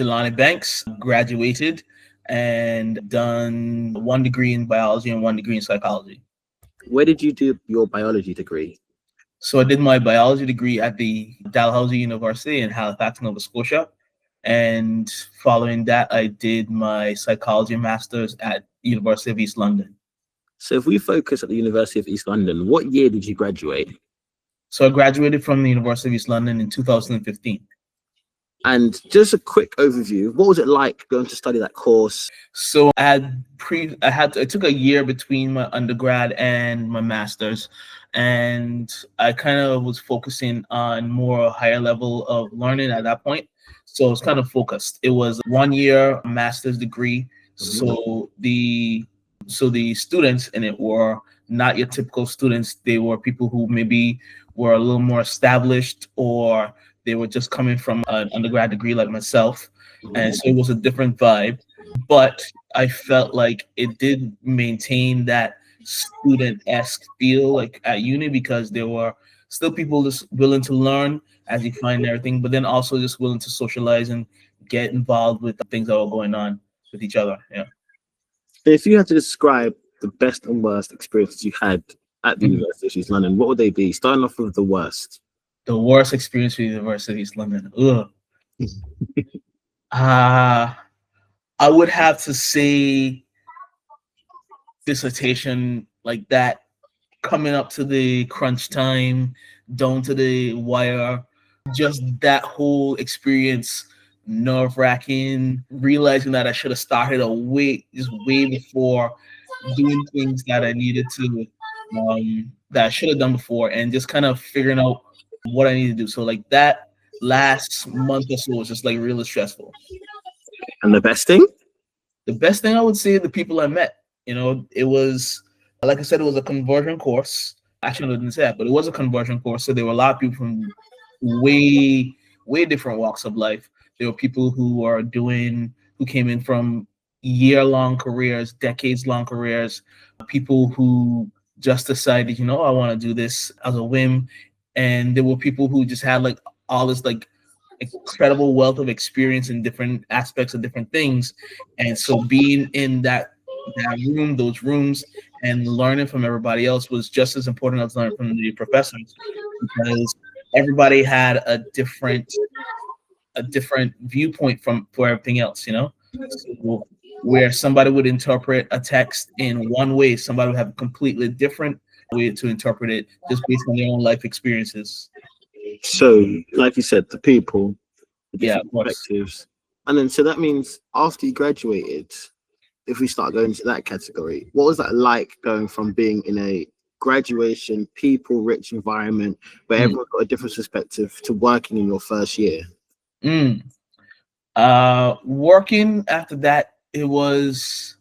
Jelani Banks, graduated and done 1 degree in biology and 1 degree in psychology. Where did you do your biology degree? So I did my biology degree at the Dalhousie University in Halifax, Nova Scotia. And following that, I did my psychology master's at University of East London. So if we focus at the University of East London, what year did you graduate? So I graduated from the University of East London in 2015. And just a quick overview, what was it like going to study that course? So I took a year between my undergrad and my master's, and I kind of was focusing on more higher level of learning at that point. So it was kind of focused. It was 1 year master's degree. So the students in it were not your typical students. They were people who maybe were a little more established, or they were just coming from an undergrad degree like myself. And so it was a different vibe. But I felt like it did maintain that student-esque feel like at uni, because there were still people just willing to learn as you find everything, but then also just willing to socialize and get involved with the things that were going on with each other. Yeah. If you had to describe the best and worst experiences you had at the University of East London, what would they be? Starting off with the worst. The worst experience with the University of East London. I would have to say dissertation, like that, coming up to the crunch time, down to the wire, just that whole experience, nerve-wracking, realizing that I should have started way before, doing things that I needed to, that I should have done before, and just kind of figuring out what I need to do. So like that last month or so was just like really stressful. And the best thing? The best thing I would say, the people I met. It was, like I said, it was a conversion course. Actually, I didn't say that, but it was a conversion course. So there were a lot of people from way different walks of life. There were people who came in from year-long careers, decades-long careers, people who just decided, I want to do this as a whim. And there were people who just had like all this like incredible wealth of experience in different aspects of different things. And so being in those rooms and learning from everybody else was just as important as learning from the professors, because everybody had a different viewpoint for everything else, So where somebody would interpret a text in one way, somebody would have a completely different way to interpret it just based on their own life experiences. So, like you said, the people, the different of perspectives. And then, so that means after you graduated, if we start going into that category, what was that like going from being in a graduation, people-rich environment where everyone got a different perspective to working in your first year? Working after that, it was,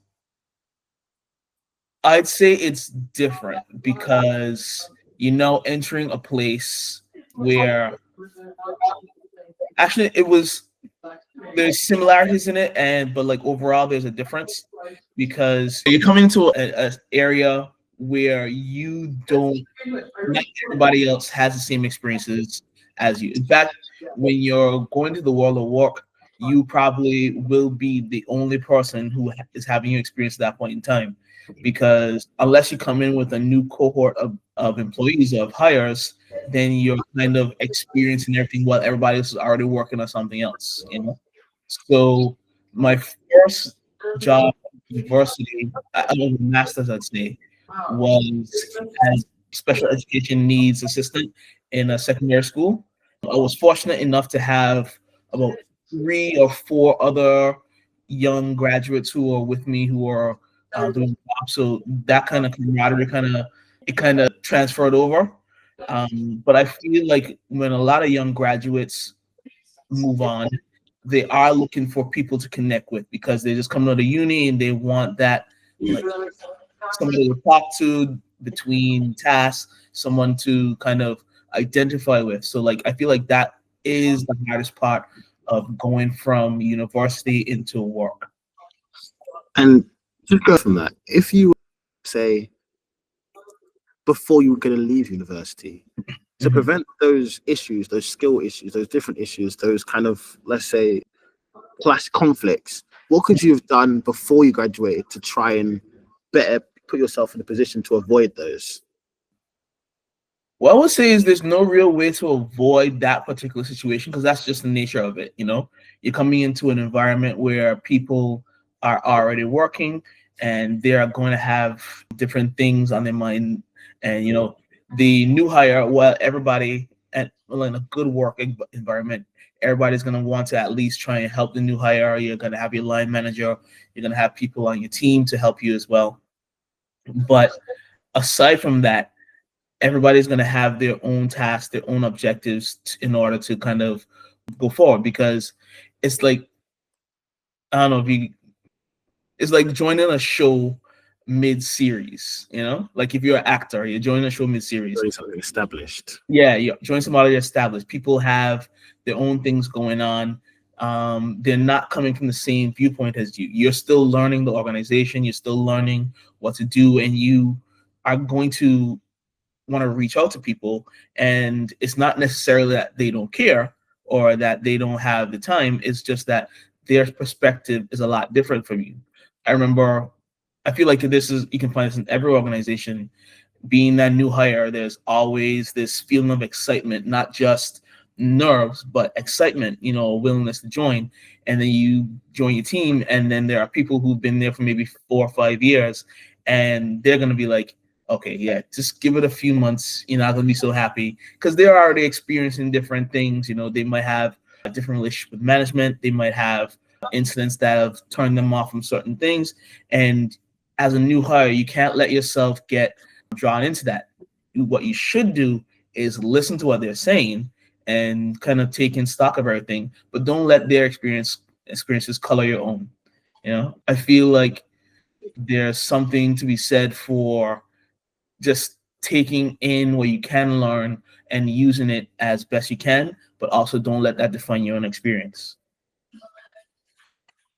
I'd say it's different because, entering a place where actually there's similarities in it, but like overall there's a difference, because you're coming into an area where not everybody else has the same experiences as you. In fact, when you're going to the world of work, you probably will be the only person who is having your experience at that point in time, because unless you come in with a new cohort of employees, of hires, then you're kind of experiencing everything while everybody else is already working on something else, So my first job at university, master's, I'd say, was as special education needs assistant in a secondary school. I was fortunate enough to have about 3 or 4 other young graduates who are with me who are doing the job. So that kind of camaraderie kind of transferred over. But I feel like when a lot of young graduates move on, they are looking for people to connect with, because they just come to the uni and they want that, like, somebody to talk to between tasks, someone to kind of identify with. So like I feel like that is the hardest part of going from university into work. And to go from that, if you say before you were going to leave university, to prevent those issues, those skill issues, those different issues, those kind of, let's say, clash conflicts, what could you have done before you graduated to try and better put yourself in a position to avoid those? What I would say is there's no real way to avoid that particular situation because that's just the nature of it. You're coming into an environment where people are already working and they are going to have different things on their mind. And the new hire, well, everybody in a good work environment, everybody's going to want to at least try and help the new hire. You're going to have your line manager, you're going to have people on your team to help you as well. But aside from that, everybody's going to have their own tasks, their own objectives in order to kind of go forward because it's like, I don't know if you, it's like joining a show mid-series, like if you're an actor, you're joining a show mid-series. Doing something established. Yeah, you join somebody established. People have their own things going on. They're not coming from the same viewpoint as you. You're still learning the organization. You're still learning what to do, and you are going to want to reach out to people. And it's not necessarily that they don't care or that they don't have the time. It's just that their perspective is a lot different from you. I feel like you can find this in every organization. Being that new hire, there's always this feeling of excitement, not just nerves, but excitement, willingness to join. And then you join your team, and then there are people who've been there for maybe 4 or 5 years, and they're going to be like, okay, yeah, just give it a few months. You're not going to be so happy because they're already experiencing different things. They might have a different relationship with management. They might have incidents that have turned them off from certain things. And as a new hire, you can't let yourself get drawn into that. What you should do is listen to what they're saying and kind of take in stock of everything, but don't let their experiences color your own. I feel like there's something to be said for just taking in what you can learn and using it as best you can, but also don't let that define your own experience.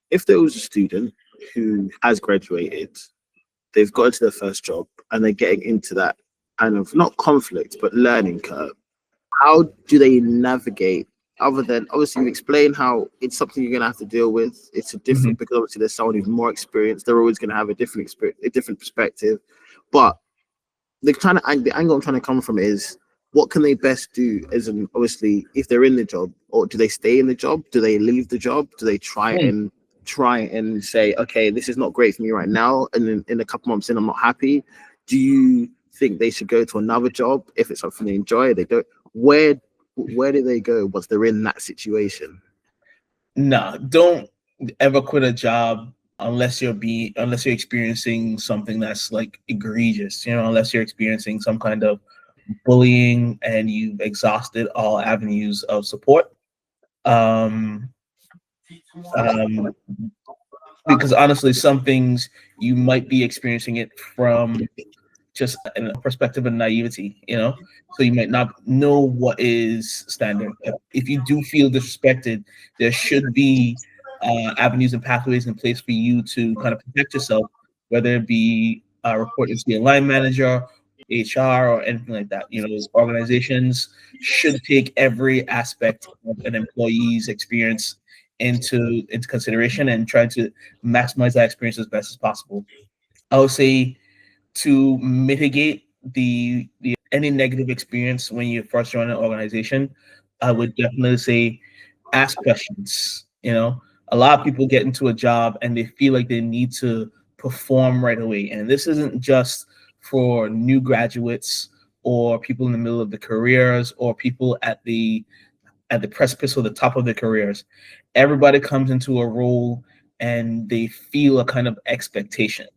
If there was a student who has graduated, they've got into their first job and they're getting into that kind of not conflict but learning curve, how do they navigate, other than obviously you explain how it's something you're going to have to deal with? It's a different, because obviously there's someone who's more experienced, they're always going to have a different experience, a different perspective. But the angle I'm trying to come from is, what can they best do as an, obviously, if they're in the job, or do they stay in the job, do they leave the job, do they try and say, okay, this is not great for me right now, and then in a couple months in I'm not happy? Do you think they should go to another job if it's something they enjoy? They don't. Where do they go once they're in that situation? No, don't ever quit a job unless you're experiencing something that's like egregious, unless you're experiencing some kind of bullying and you've exhausted all avenues of support. Because honestly, some things you might be experiencing it from just a perspective of naivety, so you might not know what is standard. If you do feel disrespected, there should be avenues and pathways in place for you to kind of protect yourself, whether it be reporting to your line manager, HR, or anything like that. Organizations should take every aspect of an employee's experience into consideration and try to maximize that experience as best as possible. I would say to mitigate the any negative experience when you first join an organization, I would definitely say ask questions. A lot of people get into a job and they feel like they need to perform right away, and this isn't just for new graduates or people in the middle of the careers or people at the precipice or the top of their careers. Everybody comes into a role and they feel a kind of expectation.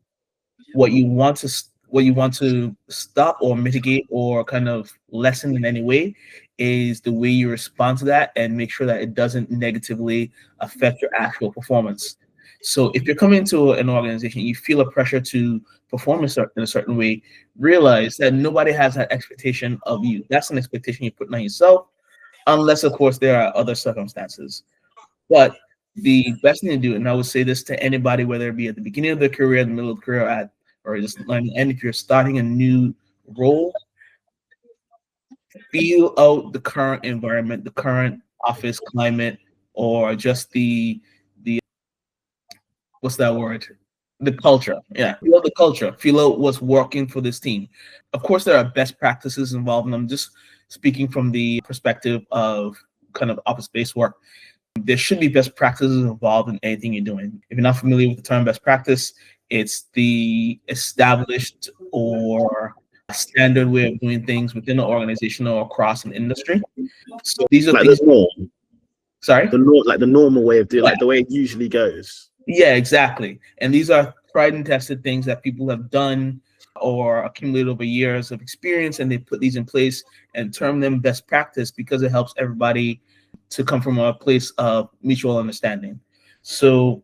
What you want to stop or mitigate or kind of lessen in any way is the way you respond to that and make sure that it doesn't negatively affect your actual performance. So if you're coming into an organization, you feel a pressure to perform in a certain way, realize that nobody has that expectation of you. That's an expectation you're putting on yourself, unless, of course, there are other circumstances. But the best thing to do, and I would say this to anybody, whether it be at the beginning of their career, the middle of the career, or just learning, and if you're starting a new role, feel out the current environment, the current office climate, or just the what's that word? The culture. Yeah, feel out the culture. Feel out what's working for this team. Of course, there are best practices involved, and I'm just speaking from the perspective of kind of office based work. There should be best practices involved in anything you're doing. If you're not familiar with the term best practice, it's the established or standard way of doing things within an organization or across an industry. So these are Like the things. norm, Sorry. like the normal way of doing, Yeah, like the way it usually goes. yeah, exactly. And these are tried and tested things that people have done or accumulated over years of experience, and they put these in place and term them best practice because it helps everybody to come from a place of mutual understanding. So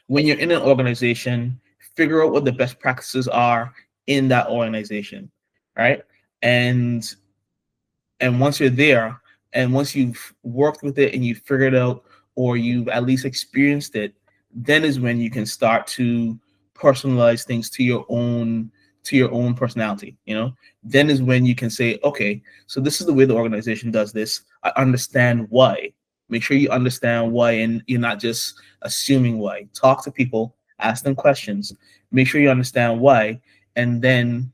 when you're in an organization, figure out what the best practices are in that organization, right? And once you're there, and once you've worked with it and you've figured out, or you've at least experienced it, then is when you can start to personalize things to your own personality. Then is when you can say, okay, so this is the way the organization does this. I understand why. Make sure you understand why, and you're not just assuming why. Talk to people, ask them questions, make sure you understand why, and then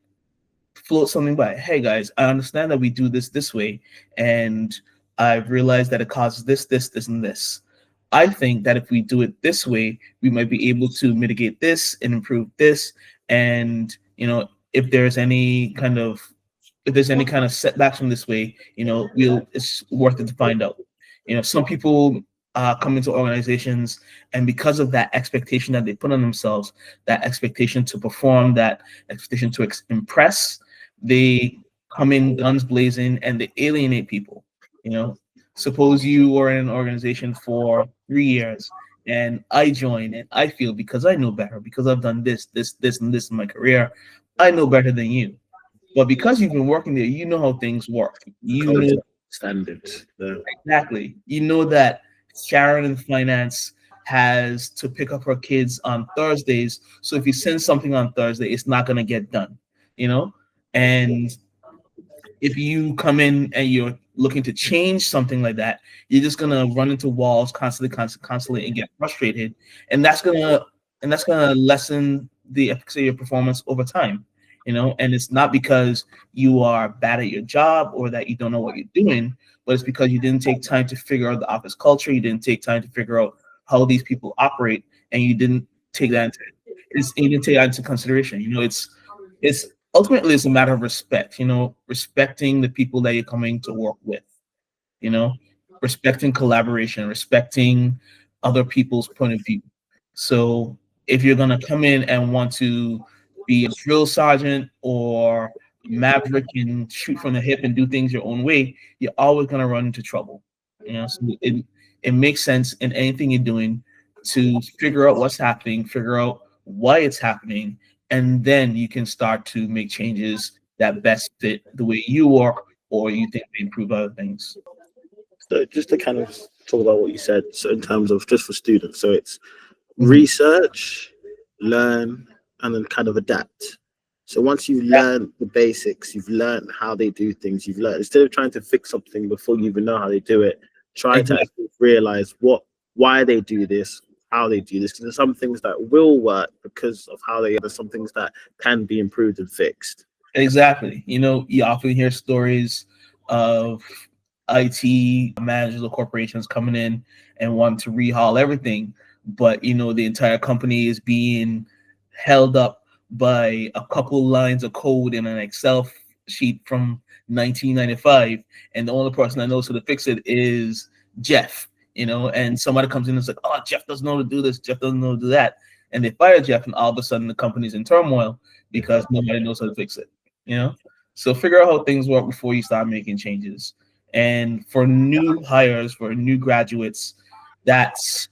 float something by. Hey guys, I understand that we do this way, and I've realized that it causes this, and this. I think that if we do it this way, we might be able to mitigate this and improve this. And if there's any kind of setbacks from this way, it's worth it to find out. Some people come into organizations, and because of that expectation that they put on themselves, that expectation to perform, that expectation to impress, they come in guns blazing and they alienate people. Suppose you were in an organization for 3 years, and I join and I feel, because I know better, because I've done this and this in my career, I know better than you. But because you've been working there, you know how things work. You know Culture standards. exactly. You know that Sharon in finance has to pick up her kids on Thursdays. So if you send something on Thursday, it's not going to get done, And if you come in and you're looking to change something like that, you're just gonna run into walls constantly, and get frustrated, and that's gonna lessen the efficacy of your performance over time. And it's not because you are bad at your job or that you don't know what you're doing, but it's because you didn't take time to figure out the office culture. You didn't take time to figure out how these people operate, and you didn't take that into consideration. It's ultimately it's a matter of respect. Respecting the people that you're coming to work with. You know, respecting collaboration, respecting other people's point of view. So if you're gonna come in and want to be a drill sergeant or maverick and shoot from the hip and do things your own way, you're always gonna run into trouble. So it makes sense in anything you're doing to figure out what's happening, figure out why it's happening, and then you can start to make changes that best fit the way you work, or you think they improve other things. So just to kind of talk about what you said, so in terms of just for students, so it's Mhm. research, learn, and then kind of adapt. So once you've learned the basics, you've learned how they do things, you've learned, instead of trying to fix something before you even know how they do it, try to Exactly. actually realize why they do this, how they do this. Because there's some things that will work because of how they are. There's some things that can be improved and fixed. Exactly. You often hear stories of IT managers or corporations coming in and wanting to rehaul everything, but the entire company is being held up by a couple lines of code in an Excel sheet from 1995, and the only person that knows how to fix it is Jeff. And somebody comes in and is like, "Oh, Jeff doesn't know how to do this. Jeff doesn't know how to do that," and they fire Jeff, and all of a sudden the company's in turmoil because nobody knows how to fix it. you know so figure out how things work before you start making changes. And for new hires, for new graduates, that's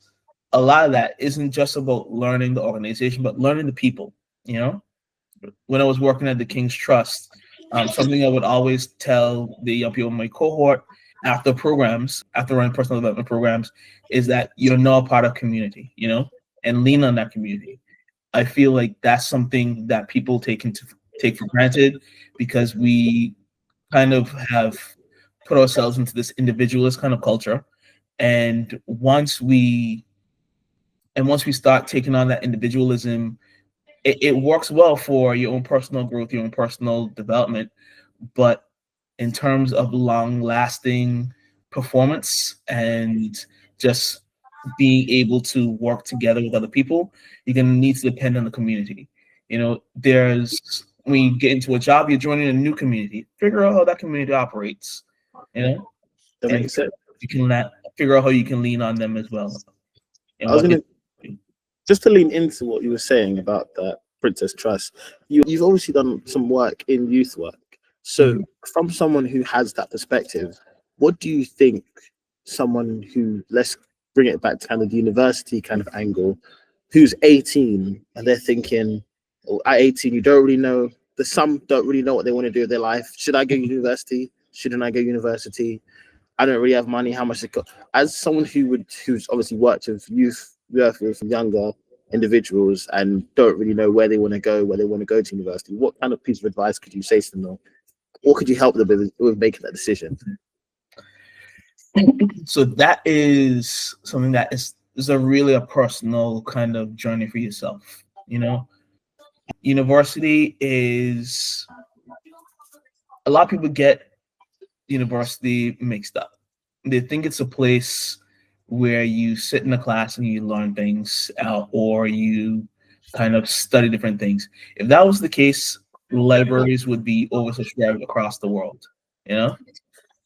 a lot of that isn't just about learning the organization, but learning the people. you know when I was working at the King's Trust, something I would always tell the young people in my cohort after running personal development programs, is that you're now a part of community, and lean on that community. I feel like that's something that people take for granted, because we kind of have put ourselves into this individualist kind of culture. And once we And once we start taking on that individualism, it works well for your own personal growth, your own personal development. But in terms of long lasting performance and just being able to work together with other people, you're going to need to depend on the community. There's when you get into a job, you're joining a new community. Figure out how that community operates, you know, That and makes sense. you can figure out how you can lean on them as well. And I was what gonna just to lean into what you were saying about that Princess Trust. You've obviously done some work in youth work. So, from someone who has that perspective, what do you think someone who, let's bring it back to kind of the university kind of angle, who's 18 and they're thinking, oh, at 18, you don't really know, some don't really know what they want to do with their life. Should I go to university? Shouldn't I go to university? I don't really have money. How much it cost? As someone who's obviously worked with with younger individuals and don't really know where they want to go, to university, what kind of piece of advice could you say to them, or could you help them with making that decision? So that is something that is a personal kind of journey for yourself. University is, a lot of people get university mixed up. They think it's a place where you sit in a class and you learn things, or you kind of study different things. If that was the case, libraries would be oversubscribed across the world.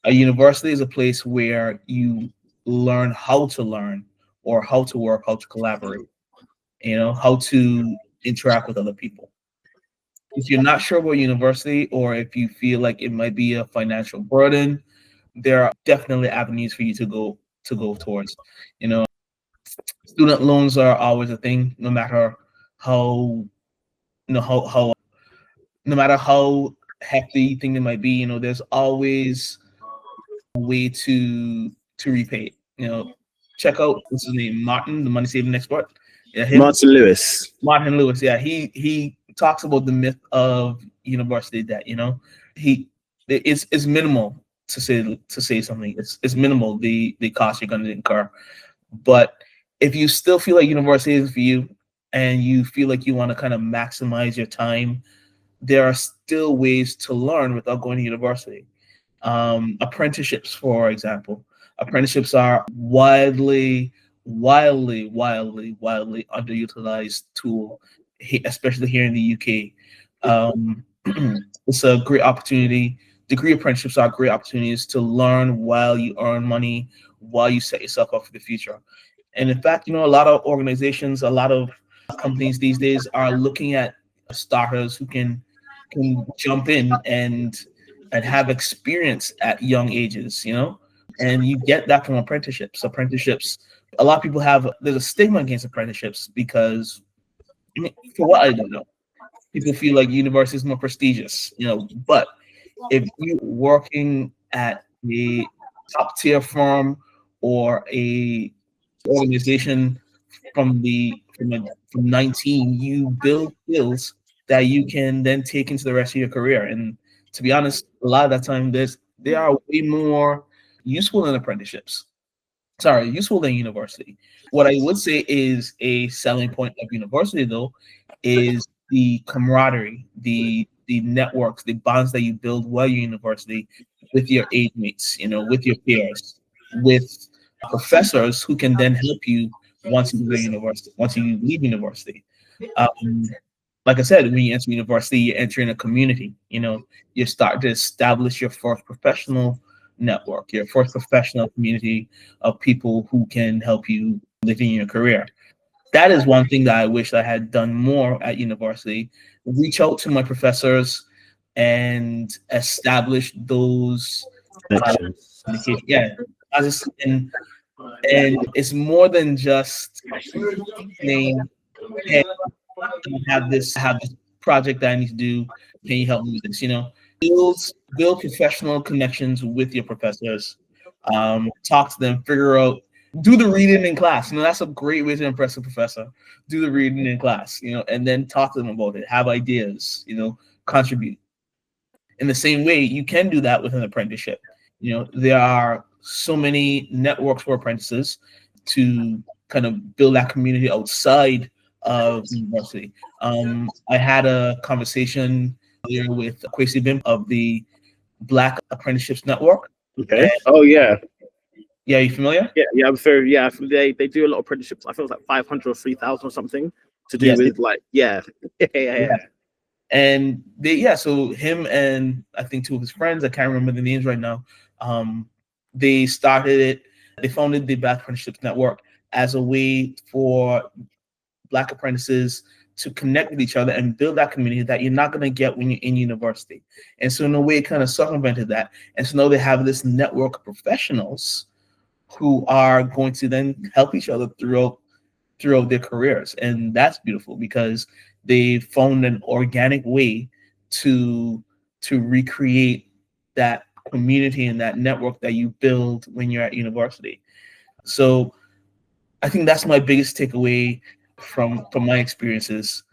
A university is a place where you learn how to learn, or how to work, how to collaborate, how to interact with other people. If you're not sure about university, or if you feel like it might be a financial burden, there are definitely avenues for you to go towards. Student loans are always a thing, no matter how how no matter how hefty you think it might be. There's always a way to repay it. Check out, what's his name, Martin, the money saving expert. Yeah, him. Martin Lewis. Martin Lewis. Yeah, he talks about the myth of university debt. It's minimal, to say something. It's minimal, the cost you're going to incur. But if you still feel like university is for you, and you feel like you want to kind of maximize your time, there are still ways to learn without going to university. Apprenticeships, for example. Apprenticeships are wildly underutilized tool, especially here in the UK. It's a great opportunity. Degree apprenticeships are great opportunities to learn while you earn money, while you set yourself up for the future. And in fact, a lot of organizations, a lot of companies these days are looking at starters who can jump in and have experience at young ages, and you get that from apprenticeships. A lot of people there's a stigma against apprenticeships because, for what I don't know, people feel like university is more prestigious, but if you're working at a top tier firm, or a organization from 19, you build skills that you can then take into the rest of your career. And to be honest, a lot of that time, they are way more useful than apprenticeships. Sorry, useful than university. What I would say is a selling point of university, though, is the camaraderie, the networks, the bonds that you build while you're in university with your age mates, with your peers, with professors who can then help you once you leave university. Once you leave university, um, like I said, when you enter university, you're entering a community. You start to establish your first professional network, your first professional community of people who can help you live in your career. That is one thing that I wish I had done more at university. Reach out to my professors and establish those Connections. communication. Yeah, I just and it's more than just saying, "Hey, I have this project that I need to do. Can you help me with this?" Build build professional connections with your professors. Talk to them. Figure out. Do the reading in class. That's a great way to impress a professor. Do the reading in class. And then talk to them about it. Have ideas. Contribute. In the same way, you can do that with an apprenticeship. There are so many networks for apprentices to kind of build that community outside of university. I had a conversation earlier with Kwesi Bim of the Black Apprenticeships Network. Okay. And, Oh yeah. yeah, you familiar? Yeah. I'm very yeah. They do a lot of apprenticeships. I think it was like 500 or 3,000 or something to do Yes. with like yeah. Yeah. And so him and I think two of his friends, I can't remember the names right now. They founded the Black Apprenticeships Network as a way for Black apprentices to connect with each other and build that community that you're not going to get when you're in university. And so in a way, it kind of circumvented that. And so now they have this network of professionals who are going to then help each other throughout their careers. And that's beautiful because they found an organic way to recreate that community and that network that you build when you're at university. So I think that's my biggest takeaway from my experiences.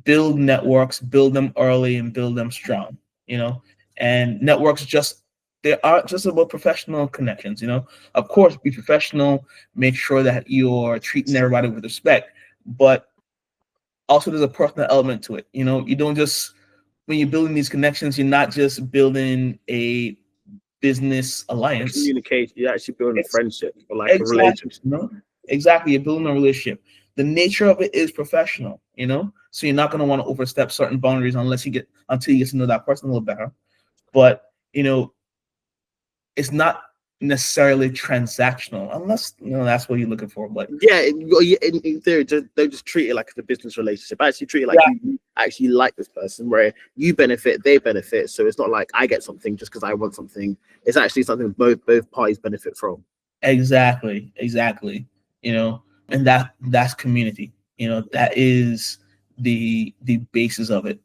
Build networks, build them early and build them strong, and networks they aren't just about professional connections, Of course, be professional, make sure that you're treating everybody with respect, but also there's a personal element to it. You don't just, when you're building these connections, you're not just building a business alliance. Communication, you're actually building a friendship or like Exactly, a relationship. Exactly, you're building a relationship. The nature of it is professional, so you're not going to want to overstep certain boundaries until you get to know that person a little better. But it's not necessarily transactional unless that's what you're looking for. But yeah, in theory, don't just treat it like a business relationship. Actually treat it like you actually like this person, where you benefit, they benefit. So it's not like I get something just because I want something. It's actually something both parties benefit from. Exactly. And that's community. That is the basis of it.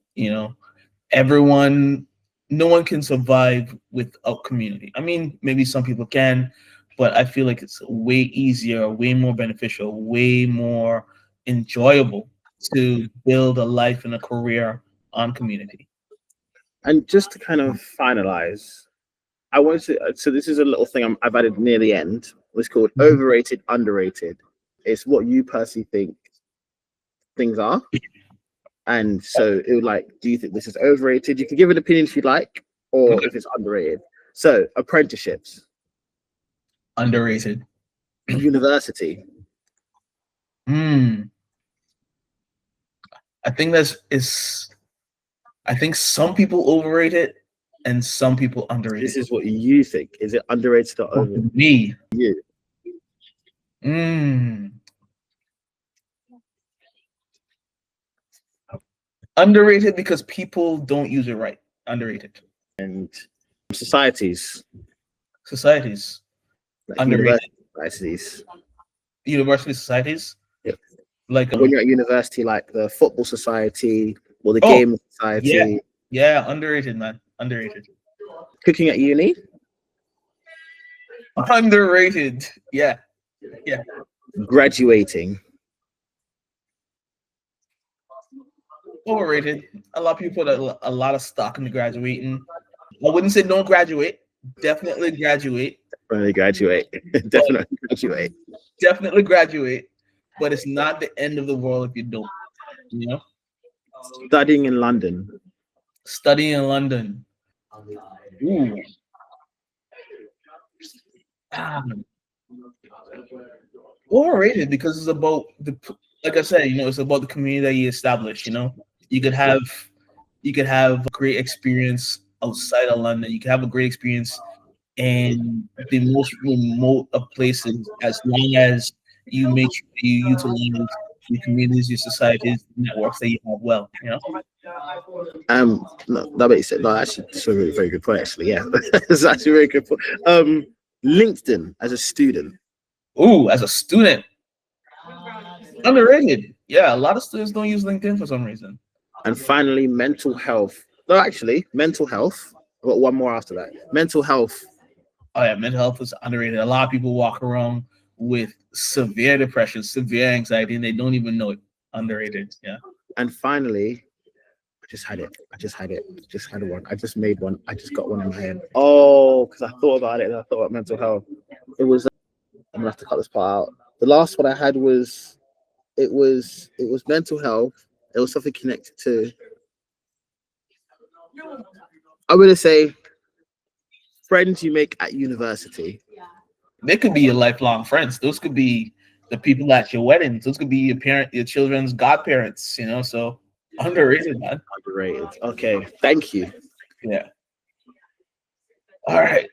No one can survive without community. I mean, maybe some people can, but I feel like it's way easier, way more beneficial, way more enjoyable to build a life and a career on community. And just to kind of finalize, I want to. So this is a little thing I've added near the end. It's called overrated, underrated. It's what you personally think things are. And so it would like, do you think this is overrated? You can give an opinion if you'd like, or if it's underrated. So apprenticeships, Underrated. university. I think I think some people overrate it and some people underrate This it. is what you think. Is it underrated or overrated? Me. You. Underrated because people don't use it right. Underrated. And societies. Like underrated. University societies. Yep. Like when you're at university, like the football society or the game society. Yeah, underrated, man. Underrated. Cooking at uni. Underrated. Yeah. Graduating. Overrated. A lot of people put a lot of stock into graduating. I wouldn't say don't graduate. Definitely graduate. Definitely graduate. Definitely graduate. But it's not the end of the world if you don't. Studying in London. Ooh. Overrated because it's about like I said, it's about the community that you establish. You could have a great experience outside of London. You could have a great experience in the most remote of places, as long as you make sure you utilize your communities, your societies, networks that you have well. No, that makes sense. No, actually, it's a really very good point. Actually, yeah, it's actually a very good point. LinkedIn as a student. Ooh, as a student, underrated. Yeah, a lot of students don't use LinkedIn for some reason. And finally, mental health. No, actually, mental health. I've got one more after that. Mental health. Oh yeah, mental health is underrated. A lot of people walk around with severe depression, severe anxiety, and they don't even know it. Underrated. Yeah. And finally, I just had one. I just made one. I just got one in my head. Oh, because I thought about it and I thought about mental health. It was. I'm gonna have to cut this part out. The last one I had was it was mental health. It was something connected to. I'm gonna say friends you make at university. They could be your lifelong friends. Those could be the people at your weddings. Those could be your children's godparents. So underrated, man. Underrated. Okay, thank you. Yeah. All right.